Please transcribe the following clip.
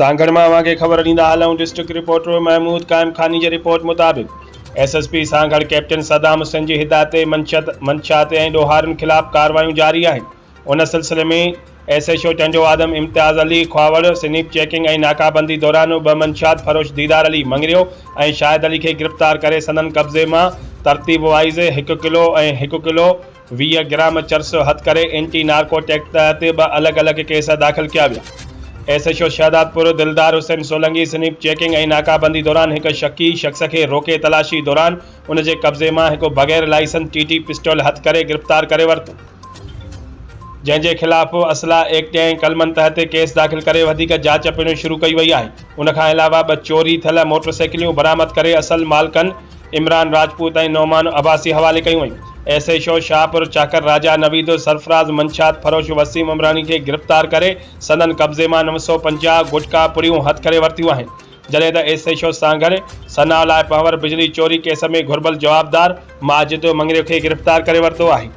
सांगड़ में अवां खे ख़बर ॾींदा हलूं। डिस्ट्रिक्ट रिपोर्टर महमूद कायम खानी जी रिपोर्ट मुताबिक़ SSP सांगड़ कैप्टन सदाम हुसैन जी हिदायत मंशात ऐं ॾोहारियुनि खिलाफ़ कार्रवायूं जारी आहिनि। उन सिलसिले में SHO टंडो आदम इम्तियाज़ अली ख्वावड़ स्नीप चेकिंग ऐं नाकाबंदी दौरान ॿ मंशात फरोश दीदार अली मंगरियो ऐं शाहिद अली खे गिरफ़्तार करे संदन कब्ज़े मां तरतीब वाइज़ 1 किलो ऐं 1 किलो 20 ग्राम चर्स हथ करे एंटी नार्कोटिक तहत 2 अलॻि केस दाख़िल किया विया। SHO शहदादपुर दिलदार हुसैन सोलंकी स्नीप चेकिंग ऐं नाकाबंदी दौरान एक शकी शख्स खे रोके तलाशी दौरान उन जे कब्ज़े मां एक बग़ैर लाइसेंस TT पिस्टल हथ करे गिरफ़्तार करे वरितो, जंहिंजे ख़िलाफ़ असला एक्ट ऐं कलमनि तहत केस दाख़िल करे वधीक जांच पिणु शुरू कई वई आहे। उन खां अलावा 2 चोरी थियल मोटरसाइकिलियूं बरामद करे असल मालिकनि इमरान राजपूत ऐं नौमान अब्बासी हवाले कयूं वयूं। SHO शाहपुर चाकर राजा नवीद सरफराज मंशात फरोश वसीम उमरानी खे गिरफ़्तार करे संदन कब्ज़े मां 950 गुटका पुड़ियूं हथ करे वरितियूं आहिनि। जॾहिं त SHO सांगड़ सना लाइ पवर बिजली चोरी केस में घुर्बल जवाबदार माजिद मंगरियो खे गिरफ़्तार करे वरितो आहे।